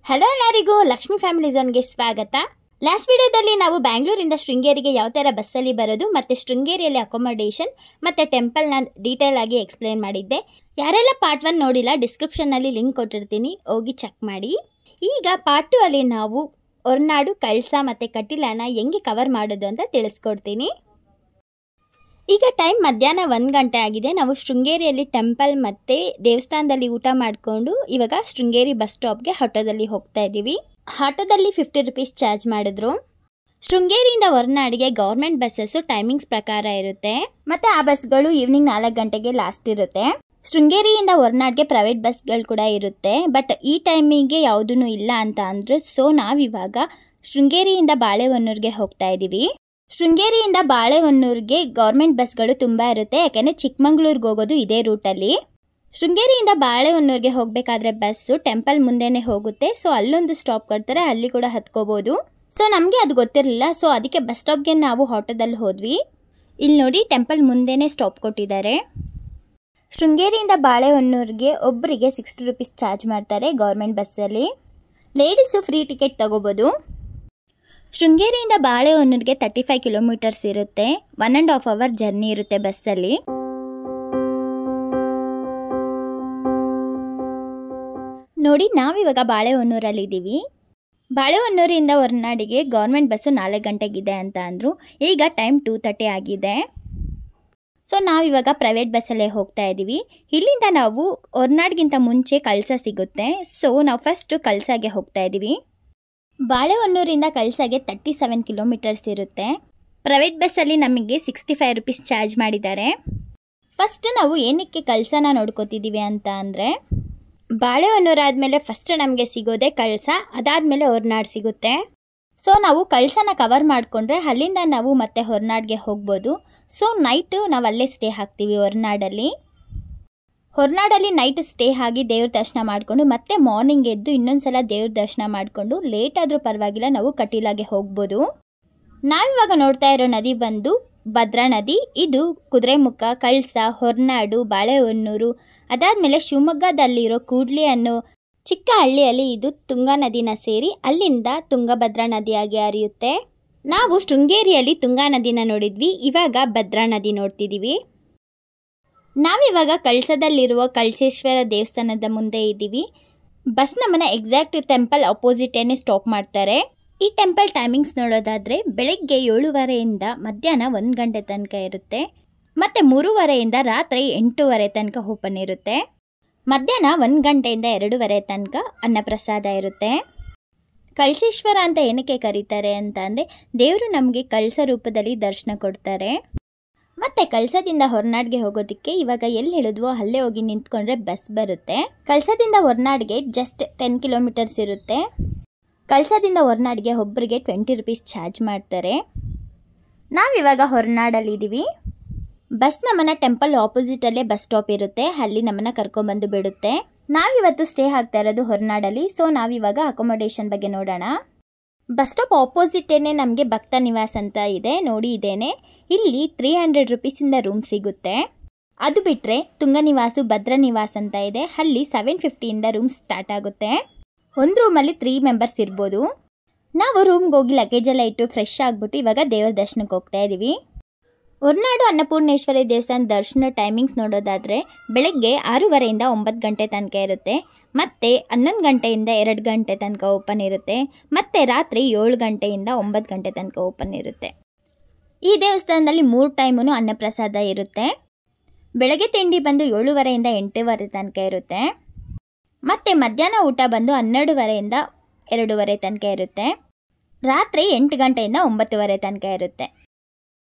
Hello ಎಲ್ಲರಿಗೂ, Lakshmi family ಝೋನ್ಗೆ ಸ್ವಾಗತ. Last ವಿಡಿಯೋದಲ್ಲಿ ನಾವು ಬ್ಯಾಂಗ್ಳೂರಿಂದ ಶೃಂಗೇರಿಗೆ ಯಾವ ಥರ ಬಸ್ಸಲ್ಲಿ ಬರೋದು ಮತ್ತು ಶೃಂಗೇರಿಯಲ್ಲಿ ಅಕೊಮಡೇಷನ್ ಮತ್ತು ಟೆಂಪಲ್ನ ಡೀಟೇಲ್ ಆಗಿ ಎಕ್ಸ್ಪ್ಲೇನ್ ಮಾಡಿದ್ದೆ. ಯಾರೆಲ್ಲ ಪಾರ್ಟ್ 1 ನೋಡಿಲ್ಲ, ಡಿಸ್ಕ್ರಿಪ್ಷನ್ನಲ್ಲಿ ಲಿಂಕ್ ಕೊಟ್ಟಿರ್ತೀನಿ, ಹೋಗಿ ಚೆಕ್ ಮಾಡಿ. ಈಗ ಪಾರ್ಟ್ 2 ಅಲ್ಲಿ ನಾವು ಹೊರನಾಡು, ಕಳಸಾ ಮತ್ತು ಕಟೀಲನ ಹೆಂಗೆ ಕವರ್ ಮಾಡೋದು ಅಂತ ತಿಳಿಸ್ಕೊಡ್ತೀನಿ. ಈಗ ಟೈಮ್ ಮಧ್ಯಾಹ್ನ 1 ಗಂಟೆ ಆಗಿದೆ. ನಾವು ಶೃಂಗೇರಿಯಲ್ಲಿ ಟೆಂಪಲ್ ಮತ್ತು ದೇವಸ್ಥಾನದಲ್ಲಿ ಊಟ ಮಾಡಿಕೊಂಡು ಇವಾಗ ಶೃಂಗೇರಿ ಬಸ್ ಸ್ಟಾಪ್ಗೆ ಆಟೋದಲ್ಲಿ ಹೋಗ್ತಾ ಇದ್ದೀವಿ. ಆಟೋದಲ್ಲಿ 50 ರೂಪೀಸ್ ಚಾರ್ಜ್ ಮಾಡಿದ್ರು. ಶೃಂಗೇರಿಯಿಂದ ಹೊರನಾಡಿಗೆ ಗೌರ್ಮೆಂಟ್ ಬಸ್ಸಸ್ಸು ಟೈಮಿಂಗ್ಸ್ ಪ್ರಕಾರ ಇರುತ್ತೆ ಮತ್ತು ಆ ಬಸ್ಗಳು ಈವ್ನಿಂಗ್ 4 ಗಂಟೆಗೆ ಲಾಸ್ಟ್ ಇರುತ್ತೆ. ಶೃಂಗೇರಿಯಿಂದ ಹೊರನಾಡಿಗೆ ಪ್ರೈವೇಟ್ ಬಸ್ಗಳು ಕೂಡ ಇರುತ್ತೆ, ಬಟ್ ಈ ಟೈಮಿಗೆ ಯಾವುದೂ ಇಲ್ಲ ಅಂತ ಅಂದರು. ಸೊ ನಾವಿವಾಗ ಶೃಂಗೇರಿಯಿಂದ ಬಾಳೆಹೊನ್ನೂರಿಗೆ ಹೋಗ್ತಾ ಇದ್ದೀವಿ. ಶೃಂಗೇರಿಯಿಂದ ಬಾಳೆಹೊನ್ನೂರಿಗೆ ಗೌರ್ಮೆಂಟ್ ಬಸ್ಗಳು ತುಂಬ ಇರುತ್ತೆ, ಯಾಕೆಂದರೆ ಚಿಕ್ಕಮಂಗ್ಳೂರಿಗೆ ಹೋಗೋದು ಇದೇ ರೂಟಲ್ಲಿ. ಶೃಂಗೇರಿಯಿಂದ ಬಾಳೆಹೊನ್ನೂರಿಗೆ ಹೋಗಬೇಕಾದ್ರೆ ಬಸ್ಸು ಟೆಂಪಲ್ ಮುಂದೆನೇ ಹೋಗುತ್ತೆ. ಸೊ ಅಲ್ಲೊಂದು ಸ್ಟಾಪ್ ಕೊಡ್ತಾರೆ, ಅಲ್ಲಿ ಕೂಡ ಹತ್ಕೋಬೋದು. ಸೊ ನಮಗೆ ಅದು ಗೊತ್ತಿರಲಿಲ್ಲ, ಸೊ ಅದಕ್ಕೆ ಬಸ್ ಸ್ಟಾಪ್ಗೆ ನಾವು ಆಟೋದಲ್ಲಿ ಹೋದ್ವಿ. ಇಲ್ಲಿ ನೋಡಿ, ಟೆಂಪಲ್ ಮುಂದೆನೇ ಸ್ಟಾಪ್ ಕೊಟ್ಟಿದ್ದಾರೆ. ಶೃಂಗೇರಿಯಿಂದ ಬಾಳೆಹೊನ್ನೂರಿಗೆ ಒಬ್ಬರಿಗೆ 60 ರೂಪೀಸ್ ಚಾರ್ಜ್ ಮಾಡ್ತಾರೆ ಗೌರ್ಮೆಂಟ್ ಬಸ್ಸಲ್ಲಿ. ಲೇಡೀಸು ಫ್ರೀ ಟಿಕೆಟ್ ತಗೋಬೋದು. ಶೃಂಗೇರಿಯಿಂದ ಬಾಳೆಹೊನ್ನೂರಿಗೆ 35 ಕಿಲೋಮೀಟರ್ಸ್ ಇರುತ್ತೆ. 1.5 ಅವರ್ ಜರ್ನಿ ಇರುತ್ತೆ ಬಸ್ಸಲ್ಲಿ. ನೋಡಿ, ನಾವಿವಾಗ ಬಾಳೆಹೊನ್ನೂರಲ್ಲಿದ್ದೀವಿ. ಬಾಳೆಹೊನ್ನೂರಿಂದ ಹೊರನಾಡಿಗೆ ಗೌರ್ಮೆಂಟ್ ಬಸ್ಸು 4 ಗಂಟೆಗಿದೆ ಅಂತ ಅಂದರು. ಈಗ ಟೈಮ್ 2:30 ಆಗಿದೆ. ಸೊ ನಾವಿವಾಗ ಪ್ರೈವೇಟ್ ಬಸ್ಸಲ್ಲೇ ಹೋಗ್ತಾ ಇದ್ದೀವಿ. ಇಲ್ಲಿಂದ ನಾವು ಹೊರನಾಡಿಗಿಂತ ಮುಂಚೆ ಕಳಸಾ ಸಿಗುತ್ತೆ. ಸೊ ನಾವು ಫಸ್ಟು ಕಳಸಾಗೆ ಹೋಗ್ತಾ ಇದ್ದೀವಿ. ಬಾಳೆಹೊನ್ನೂರಿಂದ ಕಳಸಾಗೆ 37 ಕಿಲೋಮೀಟರ್ಸ್ ಇರುತ್ತೆ. ಪ್ರೈವೇಟ್ ಬಸ್ಸಲ್ಲಿ ನಮಗೆ 65 ರೂಪೀಸ್ ಚಾರ್ಜ್ ಮಾಡಿದ್ದಾರೆ. ಫಸ್ಟ್ ನಾವು ಏನಕ್ಕೆ ಕಳಸಾನ ನೋಡ್ಕೋತಿದ್ದೀವಿ ಅಂತ ಅಂದರೆ, ಬಾಳೆಹೊನ್ನೂರು ಆದಮೇಲೆ ಫಸ್ಟ್ ನಮಗೆ ಸಿಗೋದೆ ಕಳಸಾ, ಅದಾದಮೇಲೆ ಹೊರನಾಡು ಸಿಗುತ್ತೆ. ಸೊ ನಾವು ಕಳಸಾನ ಕವರ್ ಮಾಡಿಕೊಂಡ್ರೆ ಅಲ್ಲಿಂದ ನಾವು ಮತ್ತೆ ಹೊರನಾಡಿಗೆ ಹೋಗ್ಬೋದು. ಸೊ ನೈಟು ನಾವು ಅಲ್ಲೇ ಸ್ಟೇ ಆಗ್ತೀವಿ ಹೊರನಾಡಲ್ಲಿ. ಹೊರನಾಡಲ್ಲಿ ನೈಟ್ ಸ್ಟೇ ಆಗಿ ದೇವ್ರ ದರ್ಶನ ಮಾಡಿಕೊಂಡು ಮತ್ತೆ ಮಾರ್ನಿಂಗ್ ಎದ್ದು ಇನ್ನೊಂದು ಸಲ ದೇವ್ರ ದರ್ಶನ ಮಾಡಿಕೊಂಡು ಲೇಟ್ ಆದರೂ ಪರವಾಗಿಲ್ಲ ನಾವು ಕಟೀಲಾಗೆ ಹೋಗ್ಬೋದು. ನಾವಿವಾಗ ನೋಡ್ತಾ ಇರೋ ನದಿ ಬಂದು ಭದ್ರಾ ನದಿ. ಇದು ಕುದುರೆಮುಖ, ಕಳಸಾ, ಹೊರನಾಡು, ಬಾಳೆಹೊನ್ನೂರು, ಅದಾದಮೇಲೆ ಶಿವಮೊಗ್ಗದಲ್ಲಿರೋ ಕೂಡ್ಲಿ ಅನ್ನೋ ಚಿಕ್ಕ ಹಳ್ಳಿಯಲ್ಲಿ ಇದು ತುಂಗಾ ನದಿನ ಸೇರಿ ಅಲ್ಲಿಂದ ತುಂಗಭದ್ರಾ ನದಿಯಾಗಿ ಹರಿಯುತ್ತೆ. ನಾವು ಶೃಂಗೇರಿಯಲ್ಲಿ ತುಂಗಾ ನದಿನ ನೋಡಿದ್ವಿ, ಇವಾಗ ಭದ್ರಾ ನದಿ ನೋಡ್ತಿದ್ದೀವಿ. ನಾವಿವಾಗ ಕಳಸದಲ್ಲಿರುವ ಕಳಸೇಶ್ವರ ದೇವಸ್ಥಾನದ ಮುಂದೆ ಇದ್ದೀವಿ. ಬಸ್ ನಮ್ಮನ್ನ ಎಕ್ಸಾಕ್ಟ್ ಟೆಂಪಲ್ ಅಪೋಸಿಟೇನೆ ಸ್ಟಾಪ್ ಮಾಡ್ತಾರೆ. ಈ ಟೆಂಪಲ್ ಟೈಮಿಂಗ್ಸ್ ನೋಡೋದಾದರೆ ಬೆಳಗ್ಗೆ 7:30ಯಿಂದ ಮಧ್ಯಾಹ್ನ 1 ಗಂಟೆ ತನಕ ಇರುತ್ತೆ ಮತ್ತು 3:30ಯಿಂದ ರಾತ್ರಿ 8:30 ತನಕ ಓಪನ್ ಇರುತ್ತೆ. ಮಧ್ಯಾಹ್ನ 1 ಗಂಟೆಯಿಂದ 2:30 ತನಕ ಅನ್ನಪ್ರಸಾದ ಇರುತ್ತೆ. ಕಳಸೇಶ್ವರ ಅಂತ ಏನಕ್ಕೆ ಕರೀತಾರೆ ಅಂತ ಅಂದರೆ, ದೇವರು ನಮಗೆ ಕಳಸ ರೂಪದಲ್ಲಿ ದರ್ಶನ ಕೊಡ್ತಾರೆ. ಮತ್ತು ಕಳಸದಿಂದ ಹೊರನಾಡಿಗೆ ಹೋಗೋದಕ್ಕೆ ಇವಾಗ ಎಲ್ಲಿ ಹೇಳಿದ್ವೋ ಅಲ್ಲೇ ಹೋಗಿ ನಿಂತ್ಕೊಂಡ್ರೆ ಬಸ್ ಬರುತ್ತೆ. ಕಳಸದಿಂದ ಹೊರನಾಡಿಗೆ ಜಸ್ಟ್ 10 ಕಿಲೋಮೀಟರ್ಸ್ ಇರುತ್ತೆ. ಕಳಸದಿಂದ ಹೊರನಾಡಿಗೆ ಒಬ್ಬರಿಗೆ 20 ರೂಪೀಸ್ ಚಾರ್ಜ್ ಮಾಡ್ತಾರೆ. ನಾವಿವಾಗ ಹೊರನಾಡಲ್ಲಿದ್ದೀವಿ. ಬಸ್ ನಮ್ಮನ್ನು ಟೆಂಪಲ್ ಆಪೋಸಿಟಲ್ಲೇ ಬಸ್ ಸ್ಟಾಪ್ ಇರುತ್ತೆ, ಅಲ್ಲಿ ನಮ್ಮನ್ನು ಕರ್ಕೊಂಬಂದು ಬಿಡುತ್ತೆ. ನಾವಿವತ್ತು ಸ್ಟೇ ಆಗ್ತಾ ಇರೋದು ಹೊರನಾಡಲ್ಲಿ. ಸೊ ನಾವಿವಾಗ ಅಕೊಮಡೇಷನ್ ಬಗ್ಗೆ ನೋಡೋಣ. ಬಸ್ ಸ್ಟಾಪ್ ಆಪೋಸಿಟೇನೆ ನಮಗೆ ಭಕ್ತ ನಿವಾಸ್ ಅಂತ ಇದೆ, ನೋಡಿ ಇದೇನೆ. ಇಲ್ಲಿ 300 ರೂಪೀಸಿಂದ ರೂಮ್ ಸಿಗುತ್ತೆ. ಅದು ಬಿಟ್ಟರೆ ತುಂಗ ನಿವಾಸು, ಭದ್ರಾ ನಿವಾಸ್ ಅಂತ ಇದೆ, ಅಲ್ಲಿ 750ಇಂದ ರೂಮ್ ಸ್ಟಾರ್ಟ್ ಆಗುತ್ತೆ. ಒಂದು ರೂಮಲ್ಲಿ 3 ಮೆಂಬರ್ಸ್ ಇರ್ಬೋದು. ನಾವು ರೂಮ್ಗೆ ಹೋಗಿ ಲಗೇಜೆಲ್ಲ ಇಟ್ಟು ಫ್ರೆಶ್ ಆಗಿಬಿಟ್ಟು ಇವಾಗ ದೇವರ ದರ್ಶನಕ್ಕೆ ಹೋಗ್ತಾ ಇದ್ದೀವಿ. ಹೊರನಾಡು ಅನ್ನಪೂರ್ಣೇಶ್ವರಿ ದೇವಸ್ಥಾನ ದರ್ಶನ ಟೈಮಿಂಗ್ಸ್ ನೋಡೋದಾದರೆ ಬೆಳಗ್ಗೆ 6:30ಯಿಂದ 9 ಗಂಟೆ ತನಕ ಇರುತ್ತೆ, ಮತ್ತು 11 ಗಂಟೆಯಿಂದ 2 ಗಂಟೆ ತನಕ ಓಪನ್ ಇರುತ್ತೆ, ಮತ್ತು ರಾತ್ರಿ 7 ಗಂಟೆಯಿಂದ 9 ಗಂಟೆ ತನಕ ಓಪನ್ ಇರುತ್ತೆ. ಈ ದೇವಸ್ಥಾನದಲ್ಲಿ 3 ಟೈಮೂ ಅನ್ನಪ್ರಸಾದ ಇರುತ್ತೆ. ಬೆಳಗ್ಗೆ ತಿಂಡಿ ಬಂದು 7:30ಯಿಂದ 8:30 ತನಕ ಇರುತ್ತೆ, ಮತ್ತು ಮಧ್ಯಾಹ್ನ ಊಟ ಬಂದು 12:30ಯಿಂದ 2:30 ತನಕ ಇರುತ್ತೆ, ರಾತ್ರಿ 8 ಗಂಟೆಯಿಂದ 9:30 ತನಕ ಇರುತ್ತೆ.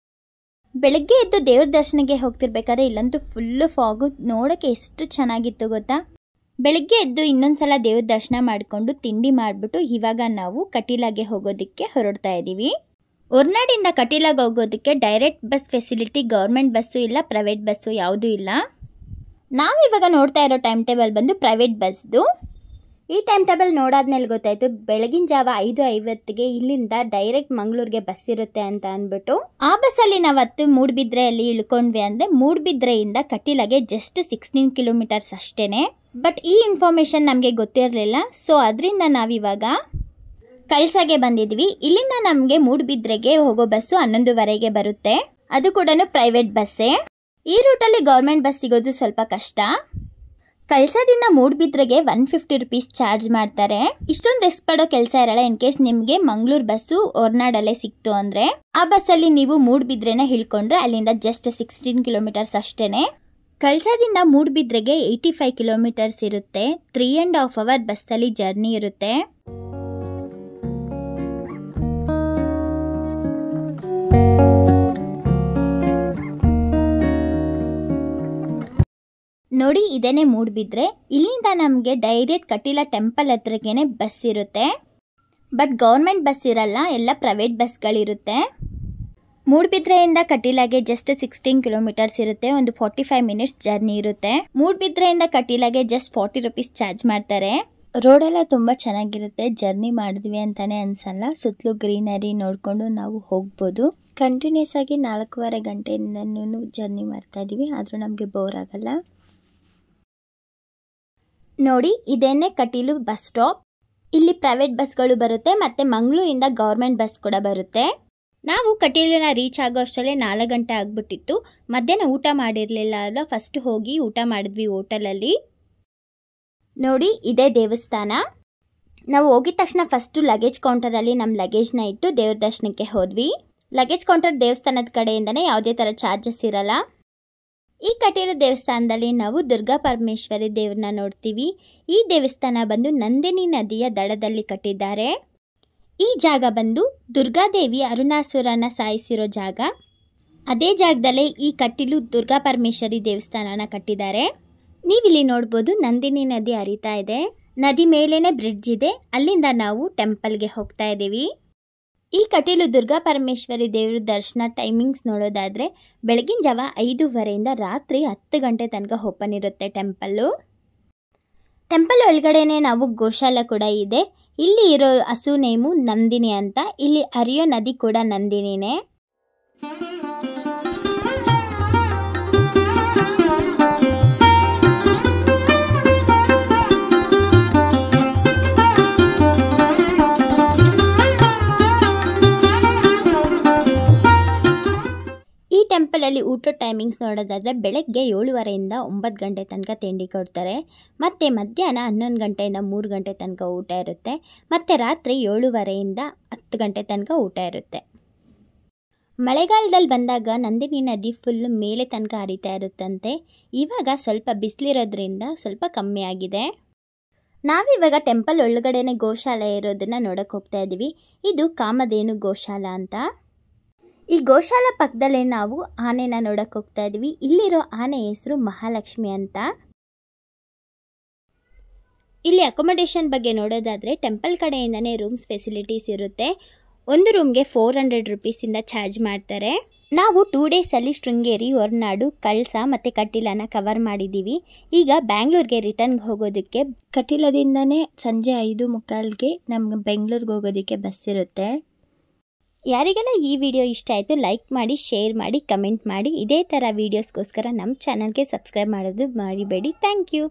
ಬೆಳಗ್ಗೆ ಎದ್ದು ದೇವ್ರ ದರ್ಶನಕ್ಕೆ ಹೋಗ್ತಿರ್ಬೇಕಾದ್ರೆ ಇಲ್ಲಂತೂ ಫುಲ್ಲು ಫಾಗು, ನೋಡೋಕ್ಕೆ ಎಷ್ಟು ಚೆನ್ನಾಗಿತ್ತು ಗೊತ್ತಾ. ಬೆಳಗ್ಗೆ ಎದ್ದು ಇನ್ನೊಂದು ಸಲ ದೇವ್ರ ದರ್ಶನ ಮಾಡಿಕೊಂಡು ತಿಂಡಿ ಮಾಡಿಬಿಟ್ಟು ಇವಾಗ ನಾವು ಕಟೀಲಾಗೆ ಹೋಗೋದಕ್ಕೆ ಹೊರಡ್ತಾ ಇದ್ದೀವಿ. ಹೊರನಾಡಿಂದ ಕಟೀಲಾಗೆ ಹೋಗೋದಕ್ಕೆ direct bus facility government bus ಇಲ್ಲ, ಪ್ರೈವೇಟ್ ಬಸ್ಸು ಯಾವುದೂ ಇಲ್ಲ. ನಾವಿವಾಗ ನೋಡ್ತಾ ಇರೋ ಟೈಮ್ ಟೇಬಲ್ ಬಂದು ಪ್ರೈವೇಟ್ ಬಸ್ದು. ಈ ಟೈಮ್ ಟೇಬಲ್ ನೋಡಾದ್ಮೇಲೆ ಗೊತ್ತಾಯಿತು ಬೆಳಗಿನ ಜಾವ 5:50ಗೆ ಇಲ್ಲಿಂದ ಡೈರೆಕ್ಟ್ ಮಂಗಳೂರಿಗೆ ಬಸ್ ಇರುತ್ತೆ ಅಂತ ಅಂದ್ಬಿಟ್ಟು ಆ ಬಸ್ಸಲ್ಲಿ ನಾವು ಮೂಡುಬಿದ್ರೆಯಲ್ಲಿ ಇಳ್ಕೊಂಡ್ವಿ. ಅಂದರೆ ಮೂಡುಬಿದ್ರೆಯಿಂದ ಕಟೀಲಾಗೆ ಜಸ್ಟ್ 16 ಕಿಲೋಮೀಟರ್ಸ್ ಅಷ್ಟೇ. ಬಟ್ ಈ ಇನ್ಫಾರ್ಮೇಷನ್ ನಮಗೆ ಗೊತ್ತಿರಲಿಲ್ಲ. ಸೊ ಅದರಿಂದ ನಾವಿವಾಗ ಕಳಸಾಗೆ ಬಂದಿದ್ವಿ. ಇಲ್ಲಿಂದ ನಮಗೆ ಮೂಡುಬಿದ್ರೆಗೆ ಹೋಗೋ ಬಸ್ಸು 11:15ಗೆ ಬರುತ್ತೆ. ಅದು ಕೂಡ ಪ್ರೈವೇಟ್ ಬಸ್ಸೇ. ಈ ರೂಟಲ್ಲಿ ಗೌರ್ಮೆಂಟ್ ಬಸ್ ಸಿಗೋದು ಸ್ವಲ್ಪ ಕಷ್ಟ. ಕಳಸಾದಿಂದ ಮೂಡುಬಿದ್ರೆಗೆ 150 ರುಪೀಸ್ ಚಾರ್ಜ್ ಮಾಡ್ತಾರೆ. ಇಷ್ಟೊಂದು ರಿಸ್ಕ್ ಪಡೋ ಕೆಲಸ ಇರಲ್ಲ. ಇನ್ ಕೇಸ್ ನಿಮಗೆ ಮಂಗಳೂರು ಬಸ್ಸು ಹೊರನಾಡಲ್ಲೇ ಸಿಕ್ತು ಅಂದರೆ ಆ ಬಸ್ಸಲ್ಲಿ ನೀವು ಮೂಡುಬಿದ್ರೆನ ಇಳ್ಕೊಂಡ್ರೆ ಅಲ್ಲಿಂದ ಜಸ್ಟ್ 16 ಕಿಲೋಮೀಟರ್ಸ್ ಅಷ್ಟೇ. ಕಳಸಾದಿಂದ ಮೂಡುಬಿದ್ರೆಗೆ 85 ಕಿಲೋಮೀಟರ್ಸ್ ಇರುತ್ತೆ. 3.5 ಅವರ್ ಬಸ್ಸಲ್ಲಿ ಜರ್ನಿ ಇರುತ್ತೆ. ನೋಡಿ ಇದೇನೆ ಮೂಡುಬಿದ್ರೆ. ಇಲ್ಲಿಂದ ನಮಗೆ ಡೈರೆಕ್ಟ್ ಕಟೀಲ ಟೆಂಪಲ್ ಹತ್ರಕ್ಕೇನೆ ಬಸ್ ಇರುತ್ತೆ. ಬಟ್ ಗೌರ್ಮೆಂಟ್ ಬಸ್ ಇರಲ್ಲ, ಎಲ್ಲ ಪ್ರೈವೇಟ್ ಬಸ್ಗಳಿರುತ್ತೆ. ಮೂಡುಬಿದ್ರೆಯಿಂದ ಕಟೀಲಾಗೆ ಜಸ್ಟ್ 16 ಕಿಲೋಮೀಟರ್ಸ್ ಇರುತ್ತೆ. ಒಂದು 45 ಮಿನಿಟ್ಸ್ ಜರ್ನಿ ಇರುತ್ತೆ. ಮೂಡುಬಿದ್ರೆಯಿಂದ ಕಟೀಲಾಗೆ ಜಸ್ಟ್ 40 ರುಪೀಸ್ ಚಾರ್ಜ್ ಮಾಡ್ತಾರೆ. ರೋಡೆಲ್ಲ ತುಂಬ ಚೆನ್ನಾಗಿರುತ್ತೆ. ಜರ್ನಿ ಮಾಡಿದ್ವಿ ಅಂತಾನೆ ಅನ್ಸಲ್ಲ. ಸುತ್ತಲೂ ಗ್ರೀನರಿ ನೋಡಿಕೊಂಡು ನಾವು ಹೋಗ್ಬೋದು. ಕಂಟಿನ್ಯೂಸ್ ಆಗಿ 4.5 ಗಂಟೆಯಿಂದನೂ ಜರ್ನಿ ಮಾಡ್ತಾ ಇದ್ದೀವಿ. ಆದರೂ ನಮಗೆ ಬೋರ್ ಆಗಲ್ಲ. ನೋಡಿ ಇದೇನೆ ಕಟೀಲು ಬಸ್ ಸ್ಟಾಪ್. ಇಲ್ಲಿ ಪ್ರೈವೇಟ್ ಬಸ್ಗಳು ಬರುತ್ತೆ ಮತ್ತು ಮಂಗಳೂರಿಂದ ಗೌರ್ಮೆಂಟ್ ಬಸ್ ಕೂಡ ಬರುತ್ತೆ. ನಾವು ಕಟೀಲನ್ನ ರೀಚ್ ಆಗೋ ಅಷ್ಟರಲ್ಲೇ 4 ಗಂಟೆ ಆಗಿಬಿಟ್ಟಿತ್ತು. ಮಧ್ಯಾಹ್ನ ಊಟ ಮಾಡಿರಲಿಲ್ಲ ಅಲ್ಲ, ಫಸ್ಟ್ ಹೋಗಿ ಊಟ ಮಾಡಿದ್ವಿ ಹೋಟೆಲಲ್ಲಿ. ನೋಡಿ ಇದೇ ದೇವಸ್ಥಾನ. ನಾವು ಹೋಗಿದ ತಕ್ಷಣ ಫಸ್ಟು ಲಗೇಜ್ ಕೌಂಟರಲ್ಲಿ ನಮ್ಮ ಲಗೇಜ್ನ ಇಟ್ಟು ದೇವ್ರ ದರ್ಶನಕ್ಕೆ ಹೋದ್ವಿ. ಲಗೇಜ್ ಕೌಂಟರ್ ದೇವಸ್ಥಾನದ ಕಡೆಯಿಂದನೇ ಯಾವುದೇ ಥರ ಚಾರ್ಜಸ್ ಇರಲ್ಲ. ಈ ಕಟೀಲು ದೇವಸ್ಥಾನದಲ್ಲಿ ನಾವು ದುರ್ಗಾ ಪರಮೇಶ್ವರಿ ದೇವ್ರನ್ನ ನೋಡ್ತೀವಿ. ಈ ದೇವಸ್ಥಾನ ಬಂದು ನಂದಿನಿ ನದಿಯ ದಡದಲ್ಲಿ ಕಟ್ಟಿದ್ದಾರೆ. ಈ ಜಾಗ ಬಂದು ದುರ್ಗಾದೇವಿ ಅರುಣಾಸುರನ ಸಾಯಿಸಿರೋ ಜಾಗ. ಅದೇ ಜಾಗದಲ್ಲೇ ಈ ಕಟೀಲು ದುರ್ಗಾ ಪರಮೇಶ್ವರಿ ದೇವಸ್ಥಾನನ ಕಟ್ಟಿದ್ದಾರೆ. ನೀವಿಲ್ಲಿ ನೋಡ್ಬೋದು ನಂದಿನಿ ನದಿ ಹರಿತಾ ಇದೆ. ನದಿ ಮೇಲೇನೆ ಬ್ರಿಡ್ಜ್ ಇದೆ. ಅಲ್ಲಿಂದ ನಾವು ಟೆಂಪಲ್ಗೆ ಹೋಗ್ತಾ ಇದ್ದೀವಿ. ಈ ಕಟೀಲು ದುರ್ಗಾ ಪರಮೇಶ್ವರಿ ದೇವ್ರ ದರ್ಶನ ಟೈಮಿಂಗ್ಸ್ ನೋಡೋದಾದರೆ ಬೆಳಗಿನ ಜಾವ 5:30ಯಿಂದ ರಾತ್ರಿ 10 ಗಂಟೆ ತನಕ ಓಪನ್ ಇರುತ್ತೆ ಟೆಂಪಲ್ಲು. ಟೆಂಪಲ್ ಒಳಗಡೆನೆ ನಾವು ಗೋಶಾಲ ಕೂಡ ಇದೆ. ಇಲ್ಲಿ ಇರೋ ಹಸು ನೇಮು ನಂದಿನಿ ಅಂತ. ಇಲ್ಲಿ ಹರಿಯೋ ನದಿ ಕೂಡ ನಂದಿನಿನೇ. ಟೆಂಪಲಲ್ಲಿ ಊಟ ಟೈಮಿಂಗ್ಸ್ ನೋಡೋದಾದರೆ ಬೆಳಗ್ಗೆ 7:30ಯಿಂದ 9 ಗಂಟೆ ತನಕ ತಿಂಡಿ ಕೊಡ್ತಾರೆ. ಮತ್ತು ಮಧ್ಯಾಹ್ನ 11 ಗಂಟೆಯಿಂದ 3 ಗಂಟೆ ತನಕ ಊಟ ಇರುತ್ತೆ. ಮತ್ತು ರಾತ್ರಿ 7:30ಯಿಂದ 10 ಗಂಟೆ ತನಕ ಊಟ ಇರುತ್ತೆ. ಮಳೆಗಾಲದಲ್ಲಿ ಬಂದಾಗ ನಂದಿನಿ ನದಿ ಫುಲ್ ಮೇಲೆ ತನಕ ಹರಿತಾ ಇರುತ್ತಂತೆ. ಇವಾಗ ಸ್ವಲ್ಪ ಬಿಸಿಲಿರೋದ್ರಿಂದ ಸ್ವಲ್ಪ ಕಮ್ಮಿ ಆಗಿದೆ. ನಾವಿವಾಗ ಟೆಂಪಲ್ ಒಳಗಡೆನೆ ಗೋಶಾಲೆ ಇರೋದನ್ನು ನೋಡೋಕೆ ಹೋಗ್ತಾ ಇದ್ದೀವಿ. ಇದು ಕಾಮಧೇನು ಗೋಶಾಲ ಅಂತ. ಈ ಗೋಶಾಲ ಪಕ್ಕದಲ್ಲೇ ನಾವು ಆನೆನ ನೋಡಕ್ಕೆ ಹೋಗ್ತಾ ಇದ್ದೀವಿ. ಇಲ್ಲಿರೋ ಆನೆ ಹೆಸರು ಮಹಾಲಕ್ಷ್ಮಿ ಅಂತ. ಇಲ್ಲಿ ಅಕೊಮಡೇಷನ್ ಬಗ್ಗೆ ನೋಡೋದಾದರೆ ಟೆಂಪಲ್ ಕಡೆಯಿಂದನೇ ರೂಮ್ಸ್ ಫೆಸಿಲಿಟೀಸ್ ಇರುತ್ತೆ. ಒಂದು ರೂಮ್ಗೆ 400 ರುಪೀಸಿಂದ ಚಾರ್ಜ್ ಮಾಡ್ತಾರೆ. ನಾವು 2 ಡೇಸಲ್ಲಿ ಶೃಂಗೇರಿ, ಹೊರನಾಡು, ಕಳಸಾ ಮತ್ತು ಕಟೀಲನ ಕವರ್ ಮಾಡಿದ್ದೀವಿ. ಈಗ ಬ್ಯಾಂಗ್ಳೂರಿಗೆ ರಿಟರ್ನ್ಗೆ ಹೋಗೋದಕ್ಕೆ ಕಟೀಲದಿಂದನೇ ಸಂಜೆ 5:45ಗೆ ನಮ್ಗೆ ಬೆಂಗಳೂರಿಗೆ ಹೋಗೋದಕ್ಕೆ ಬಸ್ ಇರುತ್ತೆ. ಯಾರಿಗೆಲ್ಲ ಈ ವಿಡಿಯೋ ಇಷ್ಟ ಆಯಿತು ಲೈಕ್ ಮಾಡಿ, ಶೇರ್ ಮಾಡಿ, ಕಮೆಂಟ್ ಮಾಡಿ. ಇದೇ ಥರ ವೀಡಿಯೋಸ್ಗೋಸ್ಕರ ನಮ್ಮ ಚಾನಲ್ಗೆ ಸಬ್ಸ್ಕ್ರೈಬ್ ಮಾಡೋದು ಮರಿಬೇಡಿ. Thank you.